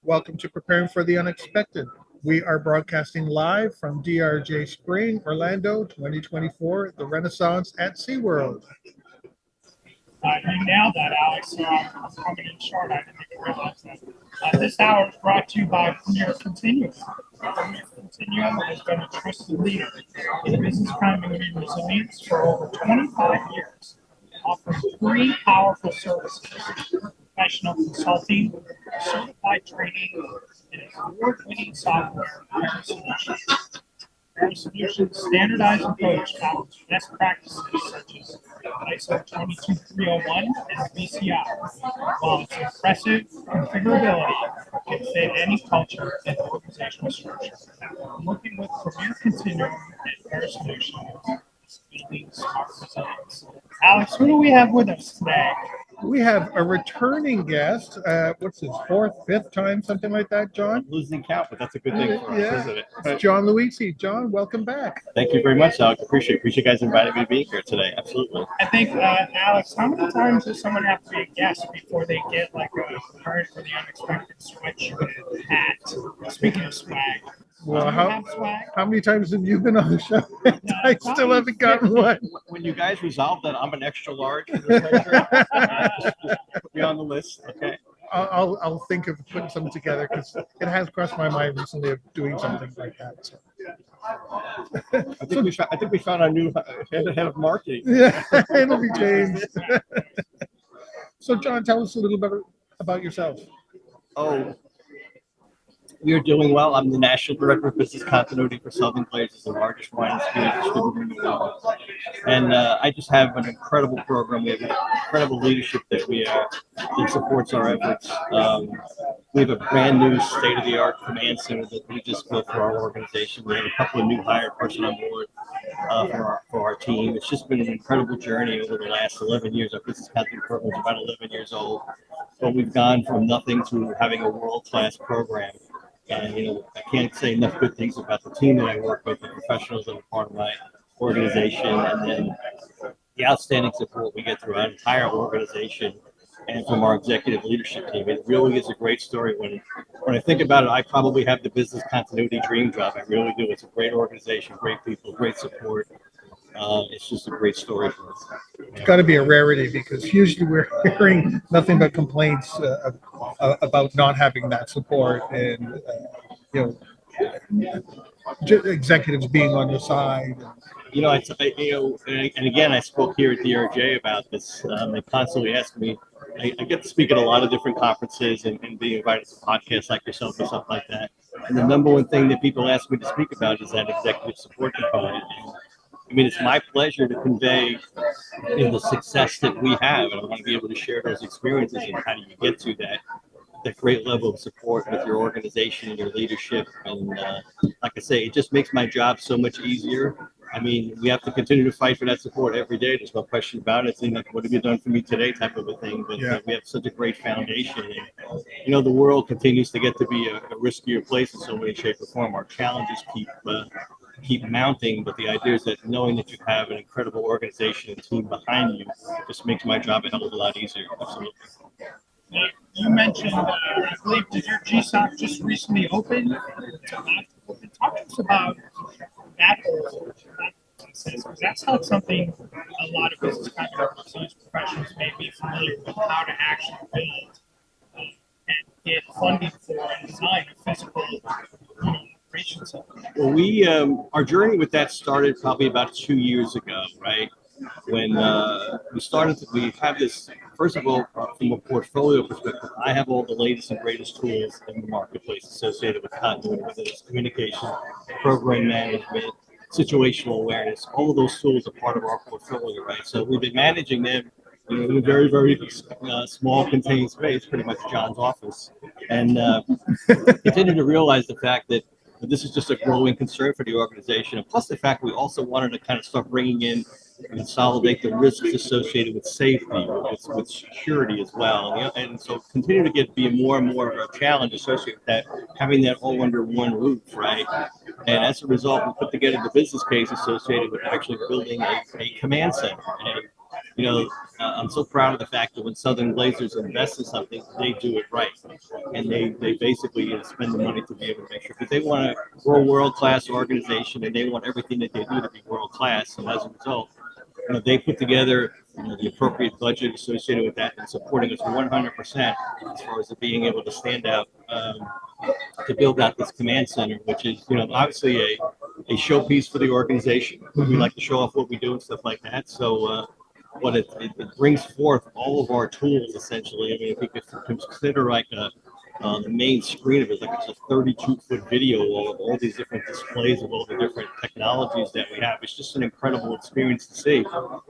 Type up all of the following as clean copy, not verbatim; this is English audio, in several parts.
Welcome to Preparing for the Unexpected. We are broadcasting live from DRJ Spring, Orlando, 2024, the Renaissance at SeaWorld. You nailed that, Alex. I'm coming in short. I didn't even realize that. This hour is brought to you by Premier Continuum. Premier Continuum has been a trusted leader in business continuity and resilience for over 25 years, offering three powerful services: professional consulting, certified training, and award-winning software and solutions. Our solutions standardized approach follows best practices such as ISO 22301 and VCI, while its impressive configurability can fit any culture and organizational structure. Working with Premier Continuum and Air Solutions is building smart resilience. Alex, who do we have with us today? We have a returning guest. What's his fourth, fifth time, something like that, John? I'm losing count, but that's a good thing for us, isn't it? It's John Luizzi. John, welcome back. Thank you very much, Alex. Appreciate you guys inviting me to be here today. Absolutely. I think, Alex, how many times does someone have to be a guest before they get like a Preparing for the Unexpected switch hat? Speaking of swag. Well, have swag? how many times have you been on the show? I still haven't gotten one. When you guys resolve that I'm an extra large for this measure, just put me on the list, okay? I'll think of putting something together because it has crossed my mind recently of doing something like that. So. I think we found our new head of marketing. Yeah, it'll be changed. So, John, tell us a little bit about yourself. Oh, we are doing well. I'm the National Director of Business Continuity for Southern Glazers, the largest wine and spirit distributor in the world. And I just have an incredible program. We have incredible leadership that supports our efforts. We have a brand new state-of-the-art command center that we just built for our organization. We have a couple of new hired person on board for our team. It's just been an incredible journey over the last 11 years. Our business continuity program is about 11 years old, but we've gone from nothing to having a world-class program. And, I can't say enough good things about the team that I work with, the professionals that are part of my organization, and then the outstanding support we get through our entire organization and from our executive leadership team. It really is a great story. When I think about it, I probably have the business continuity dream job. I really do. It's a great organization, great people, great support. It's just a great story for us. It's got to be a rarity because usually we're hearing nothing but complaints about not having that support and executives being on your side. And again, I spoke here at DRJ about this. They constantly ask me. I get to speak at a lot of different conferences and be invited to podcasts like yourself or something like that. And the number one thing that people ask me to speak about is that executive support component. And, it's my pleasure to convey the success that we have, and I want to be able to share those experiences and how do you get to that great level of support with your organization and your leadership. And like I say, it just makes my job so much easier. We have to continue to fight for that support every day. There's no question about it. It's like, what have you done for me today type of a thing. But we have such a great foundation. And, the world continues to get to be a riskier place in so many shape or form. Our challenges keep mounting, but the idea is that knowing that you have an incredible organization and team behind you just makes my job a hell of a lot easier. Absolutely. You mentioned, I believe, did your GSOC just recently open? Talk to us about that whole process, because that's not something a lot of business continuity professionals may be familiar with, how to actually build and get funding for and design a physical operation center. Well, our journey with that started probably about 2 years ago, right? When we have this, first of all, from a portfolio perspective, I have all the latest and greatest tools in the marketplace associated with continuity, whether it's communication, program management, situational awareness. All of those tools are part of our portfolio, right? So we've been managing them in a very, very small contained space, pretty much John's office, and continue to realize the fact that this is just a growing concern for the organization. And plus the fact we also wanted to kind of start bringing in and consolidate the risks associated with safety, with security as well. And so continue to be more and more of a challenge associated with that, having that all under one roof, right? And as a result, we put together the business case associated with actually building a command center. And I'm so proud of the fact that when Southern Glazers invest in something, they do it right. and they basically spend the money to be able to make sure, because they want we're a world-class organization, and they want everything that they do to be world-class. So as a result, they put together the appropriate budget associated with that and supporting us 100% as far as it being able to stand out to build out this command center, which is obviously a showpiece for the organization. We like to show off what we do and stuff like that. So what it brings forth all of our tools essentially. I mean, if you could consider like the main screen of it, like it's a 32-foot video of all these different displays of all the different technologies that we have. It's just an incredible experience to see.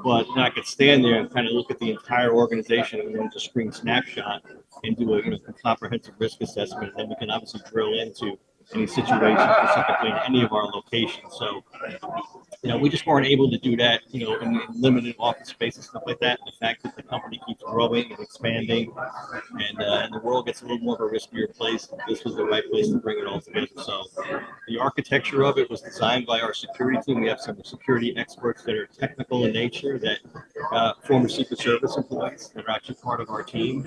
But I could stand there and kind of look at the entire organization in one screen snapshot and do a comprehensive risk assessment. And then we can obviously drill into any situation specifically in any of our locations. So, we just weren't able to do that, in limited office space and stuff like that. And the fact that the company keeps growing and expanding, and the world gets a little more of a riskier place, this was the right place to bring it all together. So, the architecture of it was designed by our security team. We have some security experts that are technical in nature, that former Secret Service employees that are actually part of our team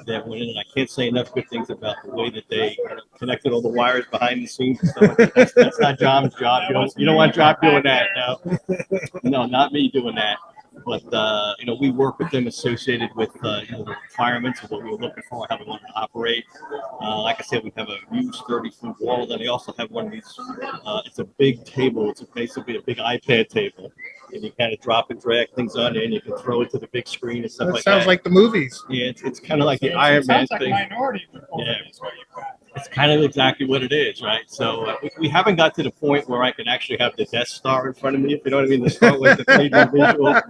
that went in. And I can't say enough good things about the way that they connected all the wires behind the scenes and stuff like that. That's not John's job. You don't want John doing that. No, not me doing that. But we work with them associated with the requirements of what we were looking for, how we want to operate. Like I said, we have a huge 30-foot wall. Then they also have one of these. It's a big table. It's basically a big iPad table, and you kind of drop and drag things on it, and you can throw it to the big screen and stuff like that. Sounds like the movies. Yeah, it's kind of like the Iron Man thing. Minority Yeah. It's kind of exactly what it is, right? So we haven't got to the point where I can actually have the Death Star in front of me, if you know what I mean, the Star Wars, the 3D visual.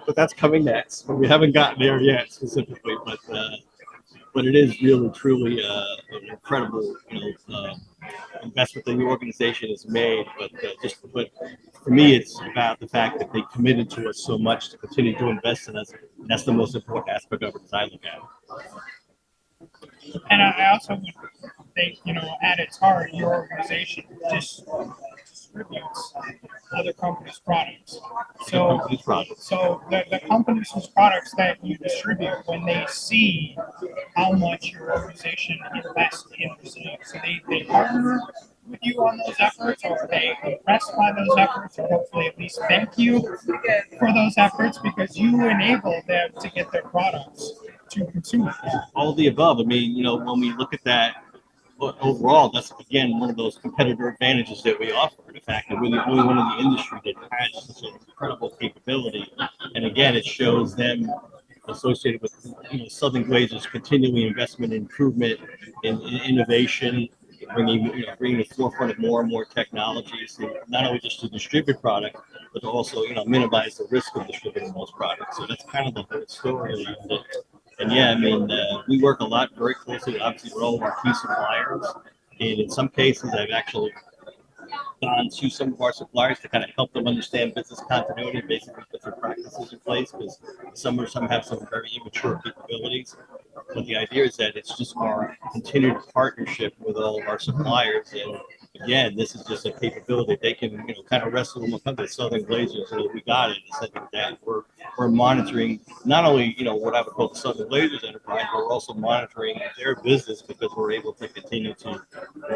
But that's coming next. But we haven't gotten there yet specifically. But it is really truly an incredible investment that the organization has made. But for me, it's about the fact that they committed to us so much to continue to invest in us. And that's the most important aspect of it as I look at it. And I also would think, at its heart, your organization distributes other companies' products. So the companies whose products that you distribute, when they see how much your organization invests in Brazil, so they partner with you on those efforts, or are they impressed by those efforts, or hopefully at least thank you for those efforts because you enable them to get their products to consumers? All of the above. I mean, when we look at that overall, that's again one of those competitor advantages that we offer. The fact that we're the only one in the industry that has such an incredible capability, and again, it shows them associated with Southern Glazer's continuing investment in improvement in innovation, bringing the forefront of more and more technologies, not only just to distribute product, but to also minimize the risk of distributing those products. So that's kind of the whole story around it. And yeah, I mean, we work a lot very closely, obviously, with all of our key suppliers. And in some cases, I've actually gone to some of our suppliers to kind of help them understand business continuity, basically put their practices in place, because some have some very immature capabilities. But the idea is that it's just our continued partnership with all of our suppliers. And again, this is just a capability they can, kind of wrestle them up. The Southern Glazers, we got it. It's like that we're monitoring not only, what I would call the Southern Glazers enterprise, but we're also monitoring their business because we're able to continue to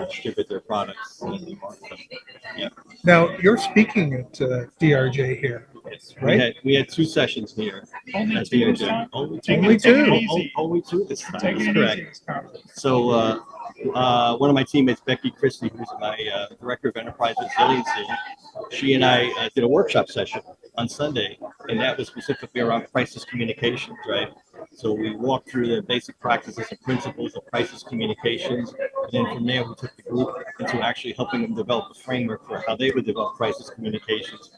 distribute their products in the market. Yeah. Now, you're speaking at DRJ here, right? We had 2 sessions here. Only at 2 DRJ. this time? Only Take two. it easy. Only 2 this time. Take That's it correct. easy this conference. So one of my teammates, Becky Christie, who's my director of enterprise resiliency, she and I did a workshop session on Sunday, and that was specifically around crisis communications, right? So we walked through the basic practices and principles of crisis communications, and then from there we took the group into actually helping them develop a framework for how they would develop crisis communications,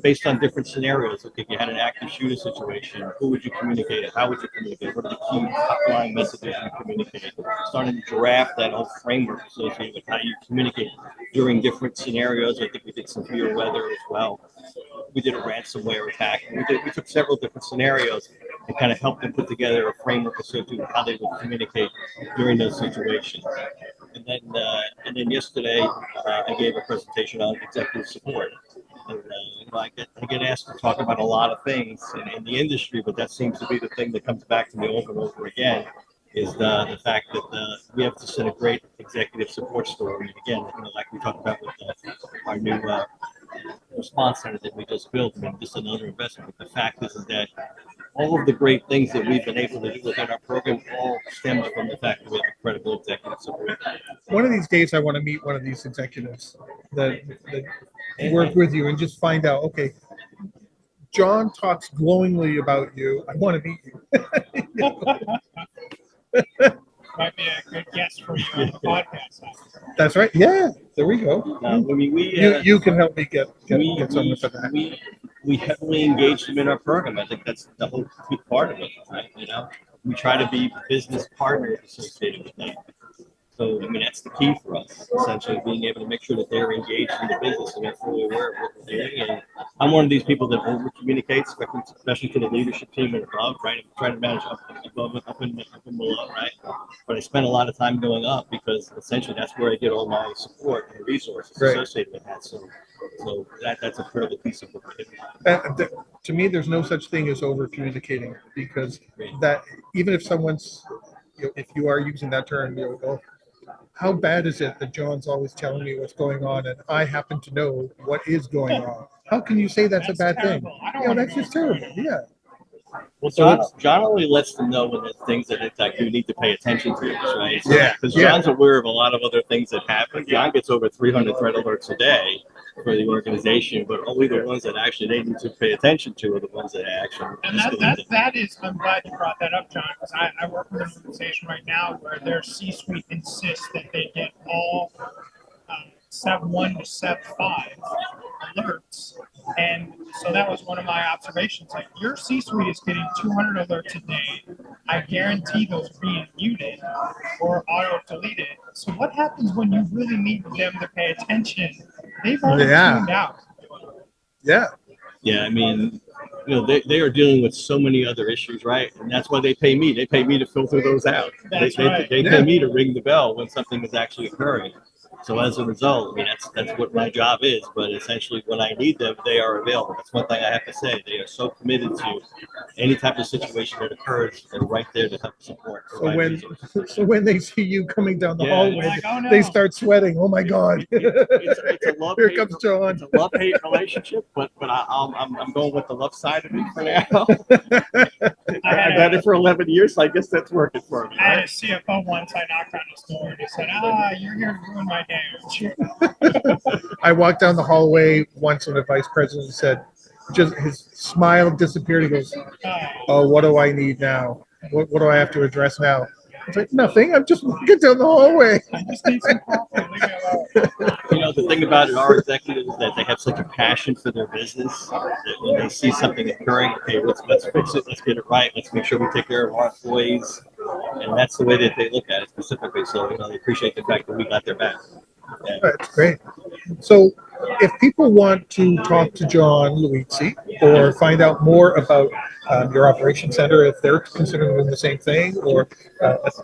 based on different scenarios. Okay, if you had an active shooter situation, who would you communicate it? How would you communicate? What are the key top-line messages you communicate? Starting to draft that whole framework associated with how you communicate during different scenarios. I think we did some severe weather as well. We did a ransomware attack. We took several different scenarios and kind of helped them put together a framework associated with how they would communicate during those situations. And then yesterday, I gave a presentation on executive support. And, I get asked to talk about a lot of things in the industry, but that seems to be the thing that comes back to me over and over again. is the fact that we have just a great executive support story. And again, like we talked about with our new response center that we just built, I mean, just another investment. But the fact is that all of the great things that we've been able to do within our program all stems from the fact that we have incredible executive support. One of these days, I want to meet one of these executives that work with you and just find out, okay, John talks glowingly about you. I want to meet you. Might be a good guest for you on the podcast. That's right. Yeah, there we go. I mean, You can help me get someone for that. We heavily engage them in our program. I think that's the whole key part of it, right? We try to be business partners associated with them. So, I mean, that's the key for us, essentially, being able to make sure that they're engaged in the business and they're fully aware of what we're doing. And I'm one of these people that over communicates, especially to the leadership team and above, right? I'm trying to manage up and below, right? But I spend a lot of time going up because essentially that's where I get all my support and resources associated with that. So that's a critical piece of what we're doing. To me, there's no such thing as over communicating, because that even if someone's, if you are using that term, you'll go, how bad is it that John's always telling me what's going on and I happen to know what is going on? How can you say that's a bad terrible. thing? That's just terrible. Yeah. Well, John only lets them know when there's things that in fact you need to pay attention to, right? So, Yeah. Because John's aware of a lot of other things that happen. John gets over 300 threat alerts a day for the organization, but only the ones that actually they need to pay attention to are the ones that actually. And that is, I'm glad you brought that up, John, because I work with an organization right now where their C-suite insists that they get all SEP 1 to SEP 5 alerts. And so that was one of my observations. Like, your C-suite is getting 200 alerts a day. I guarantee those are being muted or auto-deleted. So what happens when you really need them to pay attention? They've already tuned out. Yeah. Yeah, I mean, they are dealing with so many other issues, right? And that's why they pay me. They pay me to filter those out. That's They right. pay me to ring the bell when something is actually occurring. So as a result, I mean, that's what my job is. But essentially, when I need them, they are available. That's one thing I have to say. They are so committed to any type of situation that occurs. They're right there to help support. So when they see you coming down the hallway, like, oh, no. they start sweating. Oh my God! It's a love. Here comes John. It's a love-hate relationship, but I'm going with the love side of it for now. I've had it for 11 years, so I guess that's working for me. I had a CFO once. I knocked on his door and he said, you're here to ruin my day. I walked down the hallway once when the vice president said, just his smile disappeared. He goes, "Oh, what do I need now? What do I have to address now?" I was like, "Nothing. I'm just walking down the hallway." I just need some coffee. Leave me alone. The thing about it, our executives is that they have such a passion for their business that when they see something occurring, okay, let's fix it, let's get it right, let's make sure we take care of our employees, and that's the way that they look at it specifically. So they appreciate the fact that we got their back. Yeah. That's great. So, if people want to talk to John Luizzi or find out more about your operation center, if they're considering doing the same thing, or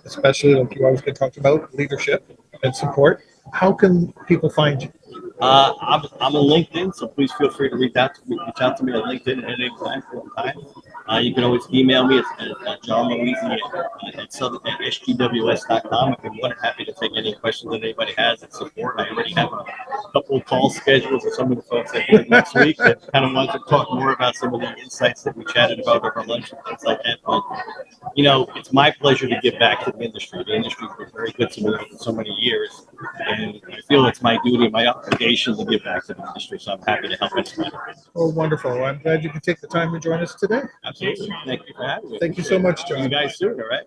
especially like you always been talking about, leadership and support, how can people find you? I'm on LinkedIn, so please feel free to reach out to me on LinkedIn at any time. You can always email me at John Luizzi at sgws.com. I'd be more than happy to take any questions that anybody has and support. I already have a couple of calls scheduled with some of the folks that here next week that kind of want to talk more about some of the insights that we chatted about over lunch and things like that. But, it's my pleasure to give back to the industry. The industry's been very good to me for so many years, and I feel it's my duty, my obligation to give back to the industry, so I'm happy to help anybody. Oh, wonderful. I'm glad you could take the time to join us today. Absolutely. Thank you for having me. Thank you so much, See John. you guys soon, all right?